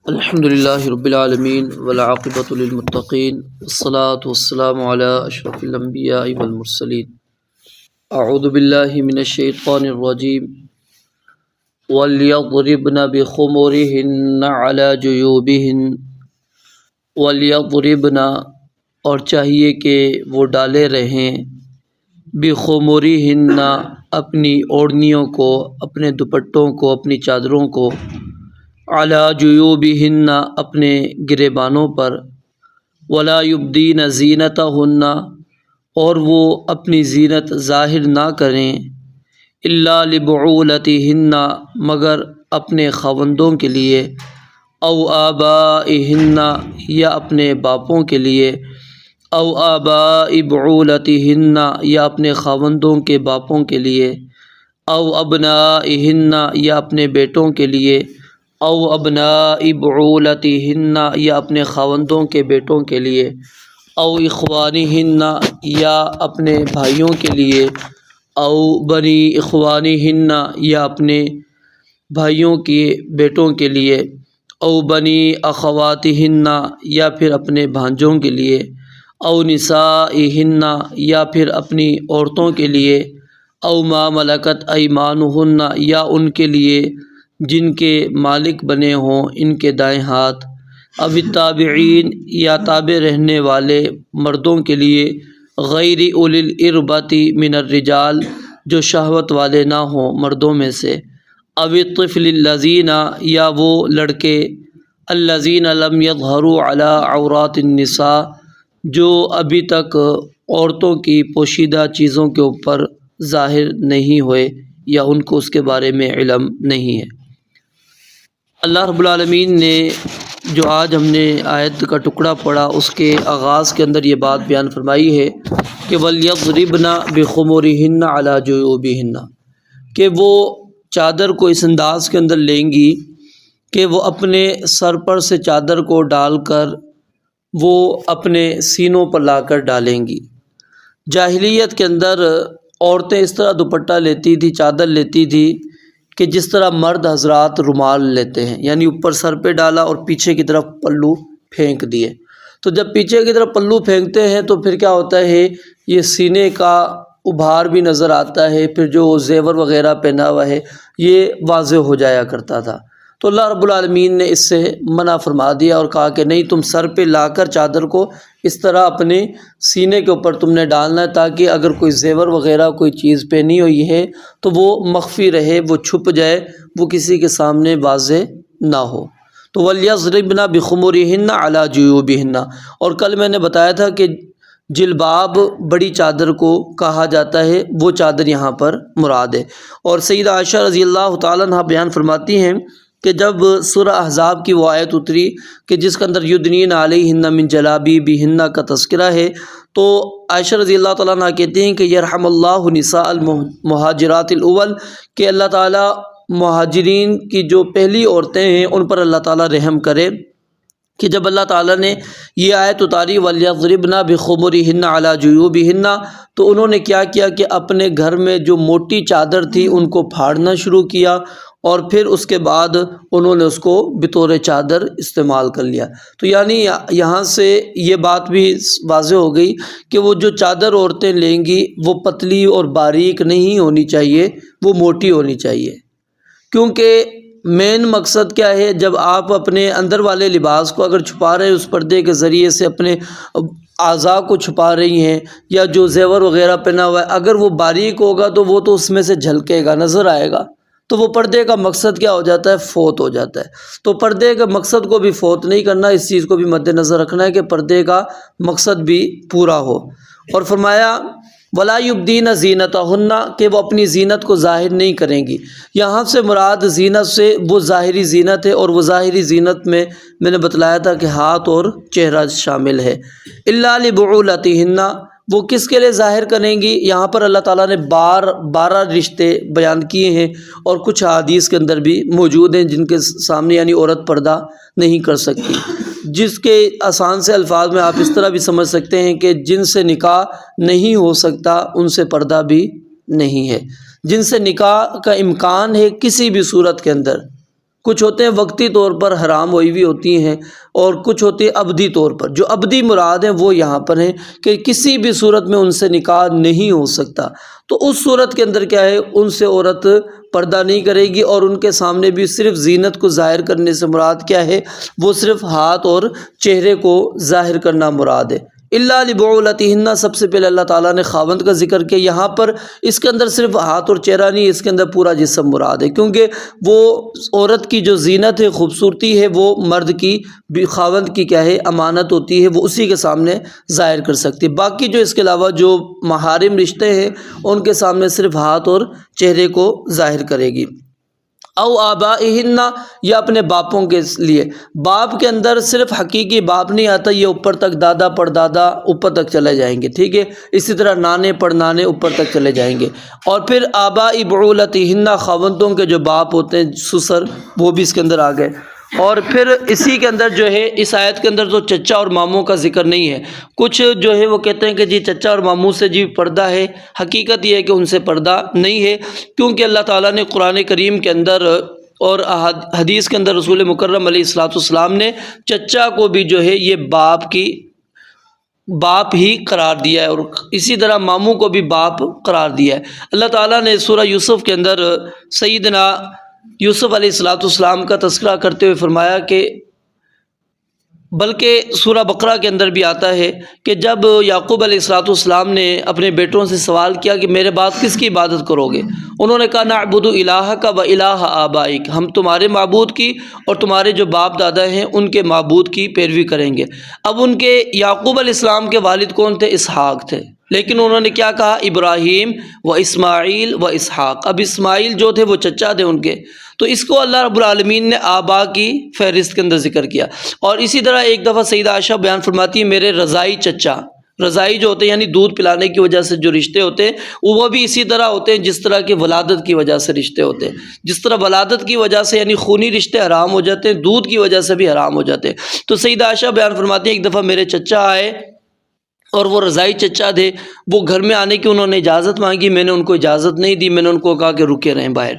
الحمد للہ رب العالمین والعاقبۃ للمتقین والصلاة والسلام علی اشرف الانبیاء والمرسلین اعوذ باللہ من الشیطان الرجیم وَلْيَضْرِبْنَ بِخُمُرِهِنَّ عَلَى جُيُوبِهِنَّ وَلْيَضْرِبْنَ اور چاہیے کہ وہ ڈالے رہیں بِخُمُرِهِنَّ اپنی اوڑھنیوں کو، اپنے دوپٹوں کو، اپنی چادروں کو، عَلَى جُيُوبِهِنَّ اپنے گریبانوں پر، وَلَا يُبْدِينَ زِينَتَهُنَّ اور وہ اپنی زینت ظاہر نہ کریں، إِلَّا لِبُعُولَتِهِنَّ مگر اپنے خاوندوں کے لیے، او آبائهن یا اپنے باپوں کے لیے، او آباء بعولتهن یا اپنے خاوندوں کے باپوں کے لیے، او ابنائهن یا اپنے بیٹوں کے لیے، او ابناء بعولتهن یا اپنے خاوندوں کے بیٹوں کے لیے، او اخوانہن یا اپنے بھائیوں کے لیے، او بنی اخوانہن یا اپنے بھائیوں کے بیٹوں کے لیے، او بنی اخواتہن یا پھر اپنے بھانجوں کے لیے، او نسائہن یا پھر اپنی عورتوں کے لیے، او ما ملکت ایمانہن یا ان کے لیے جن کے مالک بنے ہوں ان کے دائیں ہاتھ، او التابعین یا تابع رہنے والے مردوں کے لیے، غیر اولی الاربۃ من الرجال جو شہوت والے نہ ہوں مردوں میں سے، او الطفل الذین یا وہ لڑکے، الذین لم یظہروا علی عورات النساء جو ابھی تک عورتوں کی پوشیدہ چیزوں کے اوپر ظاہر نہیں ہوئے یا ان کو اس کے بارے میں علم نہیں ہے۔ اللہ رب العالمین نے جو آج ہم نے آیت کا ٹکڑا پڑھا اس کے آغاز کے اندر یہ بات بیان فرمائی ہے کہ وَلْيَضْرِبْنَ بِخُمُرِهِنَّ عَلَى جُيُوبِهِنَّ کہ وہ چادر کو اس انداز کے اندر لیں گی کہ وہ اپنے سر پر سے چادر کو ڈال کر وہ اپنے سینوں پر لا کر ڈالیں گی۔ جاہلیت کے اندر عورتیں اس طرح دوپٹہ لیتی تھی، چادر لیتی تھی کہ جس طرح مرد حضرات رومال لیتے ہیں، یعنی اوپر سر پہ ڈالا اور پیچھے کی طرف پلو پھینک دیے۔ تو جب پیچھے کی طرف پلو پھینکتے ہیں تو پھر کیا ہوتا ہے، یہ سینے کا ابھار بھی نظر آتا ہے، پھر جو زیور وغیرہ پہنا ہوا ہے یہ واضح ہو جایا کرتا تھا۔ تو اللہ رب العالمین نے اس سے منع فرما دیا اور کہا کہ نہیں، تم سر پہ لا کر چادر کو اس طرح اپنے سینے کے اوپر تم نے ڈالنا ہے تاکہ اگر کوئی زیور وغیرہ کوئی چیز پہنی ہوئی ہے تو وہ مخفی رہے، وہ چھپ جائے، وہ کسی کے سامنے واضح نہ ہو۔ تو وَلْيَضْرِبْنَ بِخُمُرِهِنَّ عَلَى جُيُوبِهِنَّ اور کل میں نے بتایا تھا کہ جلباب بڑی چادر کو کہا جاتا ہے، وہ چادر یہاں پر مراد ہے۔ اور سیدہ عائشہ رضی اللہ تعالیٰ عنہ بیان فرماتی ہیں کہ جب سورہ احزاب کی وہ آیت اتری کہ جس کے اندر یدنین علیہن من جلابیبہن کا تذکرہ ہے، تو عائشہ رضی اللہ تعالیٰ عنہ کہتی ہیں کہ یرحم اللہ نساء المہاجرات الاول کہ اللہ تعالیٰ مہاجرین کی جو پہلی عورتیں ہیں ان پر اللہ تعالیٰ رحم کرے، کہ جب اللہ تعالیٰ نے یہ آیت اتاری وَلْيَضْرِبْنَ بِخُمُرِهِنَّ عَلَى جُيُوبِهِنَّ تو انہوں نے کیا کیا کہ اپنے گھر میں جو موٹی چادر تھی ان کو پھاڑنا شروع کیا اور پھر اس کے بعد انہوں نے اس کو بطور چادر استعمال کر لیا۔ تو یعنی یہاں سے یہ بات بھی واضح ہو گئی کہ وہ جو چادر عورتیں لیں گی وہ پتلی اور باریک نہیں ہونی چاہیے، وہ موٹی ہونی چاہیے، کیونکہ مین مقصد کیا ہے، جب آپ اپنے اندر والے لباس کو اگر چھپا رہے ہیں اس پردے کے ذریعے سے اپنے اعضاء کو چھپا رہی ہیں یا جو زیور وغیرہ پہنا ہوا ہے اگر وہ باریک ہوگا تو وہ تو اس میں سے جھلکے گا، نظر آئے گا، تو وہ پردے کا مقصد کیا ہو جاتا ہے، فوت ہو جاتا ہے۔ تو پردے کے مقصد کو بھی فوت نہیں کرنا، اس چیز کو بھی مد نظر رکھنا ہے کہ پردے کا مقصد بھی پورا ہو۔ اور فرمایا وَلَا يُبْدِينَ زِينَتَهُنَّ کہ وہ اپنی زینت کو ظاہر نہیں کریں گی۔ یہاں سے مراد زینت سے وہ ظاہری زینت ہے، اور وہ ظاہری زینت میں نے بتلایا تھا کہ ہاتھ اور چہرہ شامل ہے۔ إِلَّا لِبُعُولَتِهِنَّ وہ کس کے لیے ظاہر کریں گی، یہاں پر اللہ تعالیٰ نے 12 رشتے بیان کیے ہیں، اور کچھ حدیث کے اندر بھی موجود ہیں جن کے سامنے یعنی عورت پردہ نہیں کر سکتی، جس کے آسان سے الفاظ میں آپ اس طرح بھی سمجھ سکتے ہیں کہ جن سے نکاح نہیں ہو سکتا ان سے پردہ بھی نہیں ہے، جن سے نکاح کا امکان ہے کسی بھی صورت کے اندر کچھ ہوتے ہیں وقتی طور پر حرام ہوئی ہوئی ہوتی ہیں، اور کچھ ہوتی ہیں ابدی طور پر۔ جو ابدی مراد ہیں وہ یہاں پر ہیں کہ کسی بھی صورت میں ان سے نکاح نہیں ہو سکتا، تو اس صورت کے اندر کیا ہے، ان سے عورت پردہ نہیں کرے گی، اور ان کے سامنے بھی صرف زینت کو ظاہر کرنے سے مراد کیا ہے، وہ صرف ہاتھ اور چہرے کو ظاہر کرنا مراد ہے۔ الا لبعولتہن، سب سے پہلے اللہ تعالیٰ نے خاوند کا ذکر کیا، یہاں پر اس کے اندر صرف ہاتھ اور چہرہ نہیں، اس کے اندر پورا جسم مراد ہے، کیونکہ وہ عورت کی جو زینت ہے، خوبصورتی ہے، وہ مرد کی بھی، خاوند کی کیا ہے، امانت ہوتی ہے، وہ اسی کے سامنے ظاہر کر سکتی ہے۔ باقی جو اس کے علاوہ جو محارم رشتے ہیں ان کے سامنے صرف ہاتھ اور چہرے کو ظاہر کرے گی۔ او آبائہن، یا اپنے باپوں کے لیے۔ باپ کے اندر صرف حقیقی باپ نہیں آتا، یہ اوپر تک دادا پردادا اوپر تک چلے جائیں گے، ٹھیک ہے، اسی طرح نانے پڑنانے اوپر تک چلے جائیں گے۔ اور پھر آبائی بعولتہن، خاوندوں کے جو باپ ہوتے ہیں سسر، وہ بھی اس کے اندر آ گئے۔ اور پھر اسی کے اندر جو ہے اس آیت کے اندر تو چچا اور ماموں کا ذکر نہیں ہے۔ کچھ جو ہے وہ کہتے ہیں کہ جی چچا اور ماموں سے جی پردہ ہے، حقیقت یہ ہے کہ ان سے پردہ نہیں ہے، کیونکہ اللہ تعالیٰ نے قرآن کریم کے اندر اور حدیث کے اندر رسول مکرم علیہ الصلوۃ والسلام نے چچا کو بھی جو ہے یہ باپ ہی قرار دیا ہے، اور اسی طرح ماموں کو بھی باپ قرار دیا ہے۔ اللہ تعالیٰ نے سورہ یوسف کے اندر سیدنا یوسف علیہ الصلوۃ والسلام کا تذکرہ کرتے ہوئے فرمایا کہ بلکہ سورہ بقرہ کے اندر بھی آتا ہے کہ جب یعقوب علیہ الصلوۃ والسلام نے اپنے بیٹوں سے سوال کیا کہ میرے بعد کس کی عبادت کرو گے، انہوں نے کہا نعبد الہک و الہ آبائک، ہم تمہارے معبود کی اور تمہارے جو باپ دادا ہیں ان کے معبود کی پیروی کریں گے۔ اب ان کے یعقوب علیہ السلام کے والد کون تھے؟ اسحاق تھے، لیکن انہوں نے کیا کہا؟ ابراہیم و اسماعیل و اسحاق۔ اب اسماعیل جو تھے وہ چچا تھے ان کے، تو اس کو اللہ رب العالمین نے آبا کی فہرست کے اندر ذکر کیا۔ اور اسی طرح ایک دفعہ سیدہ عائشہ بیان فرماتی ہے میرے رضائی چچا، رضائی جو ہوتے ہیں یعنی دودھ پلانے کی وجہ سے جو رشتے ہوتے ہیں وہ بھی اسی طرح ہوتے ہیں جس طرح کہ ولادت کی وجہ سے رشتے ہوتے ہیں۔ جس طرح ولادت کی وجہ سے یعنی خونی رشتے حرام ہو جاتے ہیں، دودھ کی وجہ سے بھی حرام ہو جاتے ہیں۔ تو سیدہ عائشہ بیان فرماتی ہیں ایک دفعہ میرے چچا آئے اور وہ رضائی چچا تھے، وہ گھر میں آنے کی انہوں نے اجازت مانگی، میں نے ان کو اجازت نہیں دی، میں نے ان کو کہا کہ رکے رہیں باہر۔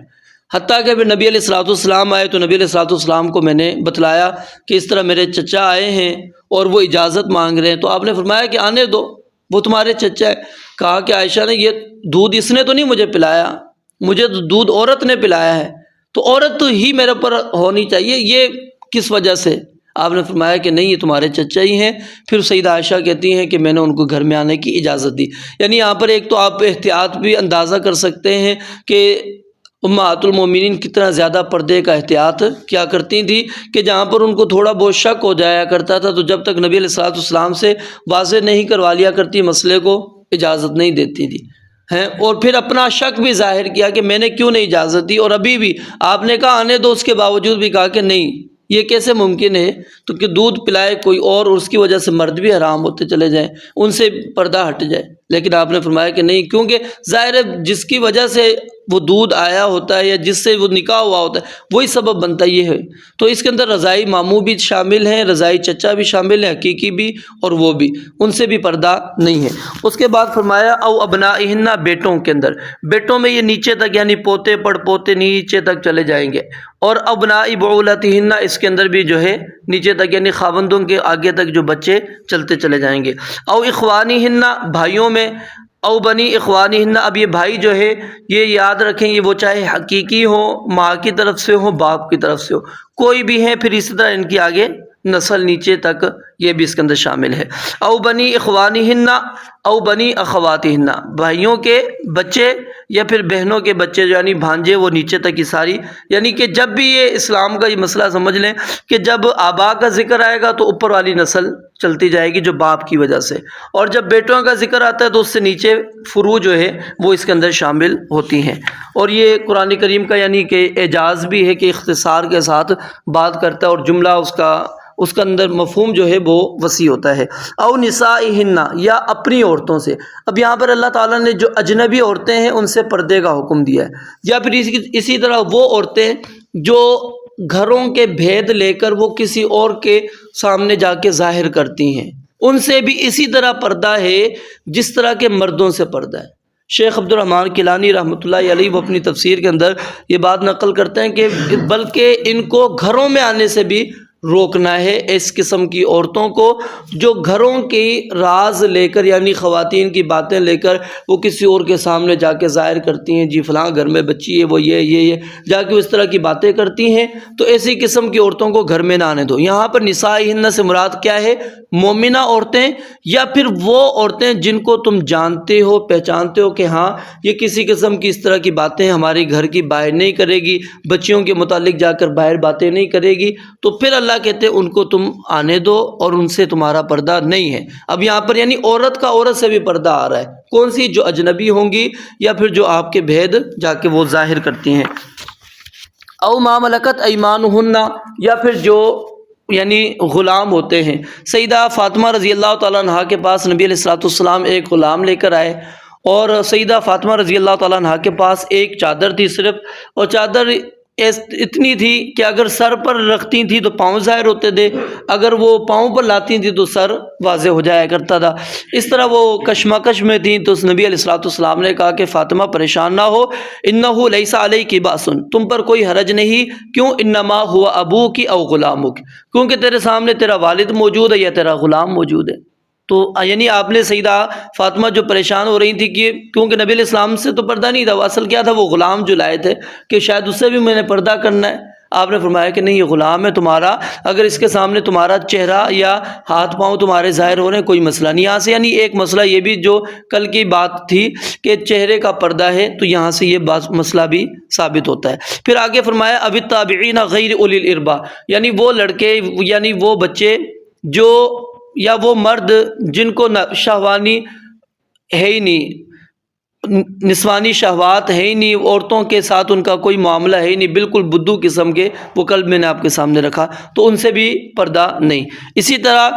حتیٰ کہ پھر نبی علیہ الصلوۃ والسلام آئے تو نبی علیہ الصلوۃ والسلام کو میں نے بتلایا کہ اس طرح میرے چچا آئے ہیں اور وہ اجازت مانگ رہے ہیں، تو آپ نے فرمایا کہ آنے دو، وہ تمہارے چچا ہے۔ کہا کہ عائشہ نے یہ دودھ اس نے تو نہیں مجھے پلایا، مجھے تو دودھ عورت نے پلایا ہے، تو عورت تو ہی میرے پر ہونی چاہیے، یہ کس وجہ سے؟ آپ نے فرمایا کہ نہیں یہ تمہارے چچا ہی ہیں۔ پھر سیدہ عائشہ کہتی ہیں کہ میں نے ان کو گھر میں آنے کی اجازت دی۔ یعنی یہاں پر ایک تو آپ احتیاط بھی اندازہ کر سکتے ہیں کہ امہات المومنین کتنا زیادہ پردے کا احتیاط کیا کرتی تھیں، کہ جہاں پر ان کو تھوڑا بہت شک ہو جایا کرتا تھا تو جب تک نبی علیہ الصلوۃ والسلام سے واضح نہیں کروا لیا کرتی مسئلے کو، اجازت نہیں دیتی تھی ہیں۔ اور پھر اپنا شک بھی ظاہر کیا کہ میں نے کیوں نہیں اجازت دی، اور ابھی بھی آپ نے کہا آنے دو، اس کے باوجود بھی کہا کہ نہیں یہ کیسے ممکن ہے، تو کہ دودھ پلائے کوئی اور اس کی وجہ سے مرد بھی حرام ہوتے چلے جائیں، ان سے پردہ ہٹ جائے۔ لیکن آپ نے فرمایا کہ نہیں، کیونکہ ظاہر ہے جس کی وجہ سے وہ دودھ آیا ہوتا ہے یا جس سے وہ نکاح ہوا ہوتا ہے وہی سبب بنتا یہ ہے۔ تو اس کے اندر رضائی ماموں بھی شامل ہیں، رضائی چچا بھی شامل ہیں، حقیقی بھی اور وہ بھی، ان سے بھی پردہ نہیں ہے۔ اس کے بعد فرمایا او ابنائہن، بیٹوں کے اندر، بیٹوں میں یہ نیچے تک یعنی پوتے پڑ پوتے نیچے تک چلے جائیں گے۔ اور ابنائی بعولتہن، اس کے اندر بھی جو ہے نیچے تک یعنی خاوندوں کے آگے تک جو بچے چلتے چلے جائیں گے۔ او اخوانہن، بھائیوں میں، او بنی اخوانہن، اب یہ بھائی جو ہے یہ یاد رکھیں یہ وہ چاہے حقیقی ہو، ماں کی طرف سے ہو، باپ کی طرف سے ہو، کوئی بھی ہے، پھر اسی طرح ان کی آگے نسل نیچے تک یہ بھی اس کے اندر شامل ہے۔ او بنی اخوانہن او بنی اخواتہن، بھائیوں کے بچے یا پھر بہنوں کے بچے یعنی بھانجے، وہ نیچے تک کی ساری، یعنی کہ جب بھی یہ اسلام کا یہ مسئلہ سمجھ لیں کہ جب آبا کا ذکر آئے گا تو اوپر والی نسل چلتی جائے گی جو باپ کی وجہ سے، اور جب بیٹوں کا ذکر آتا ہے تو اس سے نیچے فروع جو ہے وہ اس کے اندر شامل ہوتی ہیں۔ اور یہ قرآن کریم کا یعنی کہ اعجاز بھی ہے کہ اختصار کے ساتھ بات کرتا ہے اور جملہ اس کا اندر مفہوم جو ہے وہ وسیع ہوتا ہے۔ او نسائہن، یا اپنی عورتوں سے۔ اب یہاں پر اللہ تعالیٰ نے جو اجنبی عورتیں ہیں ان سے پردے کا حکم دیا ہے، یا پھر اسی طرح وہ عورتیں جو گھروں کے بھید لے کر وہ کسی اور کے سامنے جا کے ظاہر کرتی ہیں، ان سے بھی اسی طرح پردہ ہے جس طرح کے مردوں سے پردہ ہے۔ شیخ عبد الرحمن کیلانی رحمۃ اللہ علیہ وہ اپنی تفسیر کے اندر یہ بات نقل کرتے ہیں کہ بلکہ ان کو گھروں میں آنے سے بھی روکنا ہے، اس قسم کی عورتوں کو جو گھروں کی راز لے کر یعنی خواتین کی باتیں لے کر وہ کسی اور کے سامنے جا کے ظاہر کرتی ہیں، جی فلاں گھر میں بچی ہے، وہ یہ جا کے اس طرح کی باتیں کرتی ہیں، تو ایسی قسم کی عورتوں کو گھر میں نہ آنے دو۔ یہاں پر نسائہن سے مراد کیا ہے؟ مومنہ عورتیں یا پھر وہ عورتیں جن کو تم جانتے ہو پہچانتے ہو کہ ہاں یہ کسی قسم کی اس طرح کی باتیں ہمارے گھر کی باہر نہیں کرے گی، بچیوں کے متعلق جا کر باہر باتیں نہیں کرے گی، تو پھر اللہ کہتے ہیں ان کو تم آنے دو اور ان سے تمہارا پردہ نہیں ہے۔ اب یہاں پر یعنی عورت کا عورت سے بھی پردہ آ رہا ہے، کون سی؟ جو اجنبی ہوں گی یا پھر جو آپ کے بھید جا کے وہ ظاہر کرتی ہیں۔ او ما ملکت ایمانہن، یا پھر جو یعنی غلام ہوتے ہیں۔ سیدہ فاطمہ رضی اللہ تعالیٰ عنہ کے پاس نبی علیہ الصلوۃ والسلام ایک غلام لے کر آئے، اور سیدہ فاطمہ رضی اللہ تعالیٰ عنہ کے پاس ایک چادر تھی صرف، اور چادر اتنی تھی کہ اگر سر پر رکھتی تھی تو پاؤں ظاہر ہوتے تھے، اگر وہ پاؤں پر لاتی تھی تو سر واضح ہو جایا کرتا تھا۔ اس طرح وہ کشمکش میں تھیں، تو اس نبی علیہ الصلوۃ والسلام نے کہا کہ فاطمہ پریشان نہ ہو، انہ لیس علیک باس، تم پر کوئی حرج نہیں، کیوں؟ انما ہوا ابوک او غلامک، کیونکہ تیرے سامنے تیرا والد موجود ہے یا تیرا غلام موجود ہے۔ تو یعنی آپ نے سیدہ فاطمہ جو پریشان ہو رہی تھی کہ کیونکہ نبی علیہ السلام سے تو پردہ نہیں تھا، وہ اصل کیا تھا؟ وہ غلام جو لائے تھے کہ شاید اس سے بھی میں نے پردہ کرنا ہے۔ آپ نے فرمایا کہ نہیں، یہ غلام ہے تمہارا، اگر اس کے سامنے تمہارا چہرہ یا ہاتھ پاؤں تمہارے ظاہر ہو رہے ہیں کوئی مسئلہ نہیں۔ یہاں سے یعنی ایک مسئلہ یہ بھی جو کل کی بات تھی کہ چہرے کا پردہ ہے، تو یہاں سے یہ مسئلہ بھی ثابت ہوتا ہے۔ پھر آگے فرمایا اب التابعین غیر اولی الاربا، یعنی وہ لڑکے یعنی وہ بچے جو یا وہ مرد جن کو شہوانی ہے ہی نہیں، نسوانی شہوات ہے ہی نہیں، عورتوں کے ساتھ ان کا کوئی معاملہ ہے ہی نہیں، بالکل بدو قسم کے، وہ کل میں نے آپ کے سامنے رکھا، تو ان سے بھی پردہ نہیں۔ اسی طرح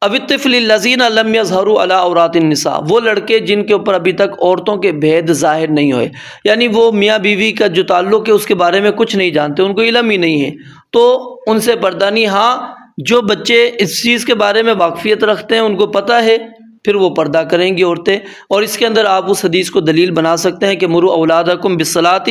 اب الطفل الذین لم یظہروا علی عورات النساء، وہ لڑکے جن کے اوپر ابھی تک عورتوں کے بھید ظاہر نہیں ہوئے، یعنی وہ میاں بیوی کا جو تعلق ہے اس کے بارے میں کچھ نہیں جانتے، ان کو علم ہی نہیں ہے، تو ان سے پردہ نہیں۔ ہاں جو بچے اس چیز کے بارے میں واقفیت رکھتے ہیں، ان کو پتہ ہے، پھر وہ پردہ کریں گی عورتیں۔ اور اس کے اندر آپ اس حدیث کو دلیل بنا سکتے ہیں کہ مروا اولادکم بالصلاۃ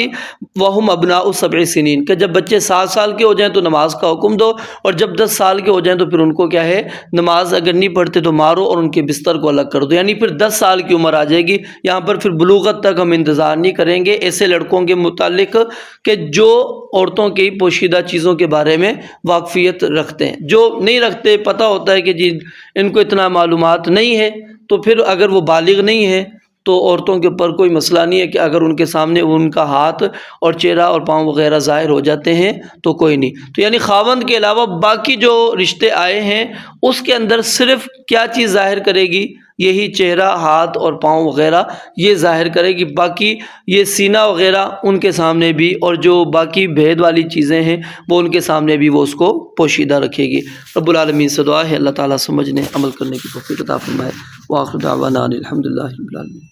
وہم ابناء 7 سنین، کہ جب بچے 7 سال کے ہو جائیں تو نماز کا حکم دو، اور جب 10 سال کے ہو جائیں تو پھر ان کو کیا ہے؟ نماز اگر نہیں پڑھتے تو مارو اور ان کے بستر کو الگ کر دو، یعنی پھر 10 سال کی عمر آ جائے گی۔ یہاں پر پھر بلوغت تک ہم انتظار نہیں کریں گے ایسے لڑکوں کے متعلق کہ جو عورتوں کی پوشیدہ چیزوں کے بارے میں واقفیت رکھتے ہیں۔ جو نہیں رکھتے، پتہ ہوتا ہے کہ جی ان کو اتنا معلومات نہیں ہے، تو پھر اگر وہ بالغ نہیں ہے تو عورتوں کے اوپر کوئی مسئلہ نہیں ہے کہ اگر ان کے سامنے ان کا ہاتھ اور چہرہ اور پاؤں وغیرہ ظاہر ہو جاتے ہیں تو کوئی نہیں۔ تو یعنی خاوند کے علاوہ باقی جو رشتے آئے ہیں اس کے اندر صرف کیا چیز ظاہر کرے گی؟ یہی چہرہ، ہاتھ اور پاؤں وغیرہ یہ ظاہر کرے گی، باقی یہ سینہ وغیرہ ان کے سامنے بھی، اور جو باقی بھید والی چیزیں ہیں وہ ان کے سامنے بھی وہ اس کو پوشیدہ رکھے گی۔ رب العالمین سے دعا ہے اللہ تعالیٰ سمجھنے عمل کرنے کی توفیق عطا فرمائے۔ وآخر دعوانا الحمدللہ رب العالمین۔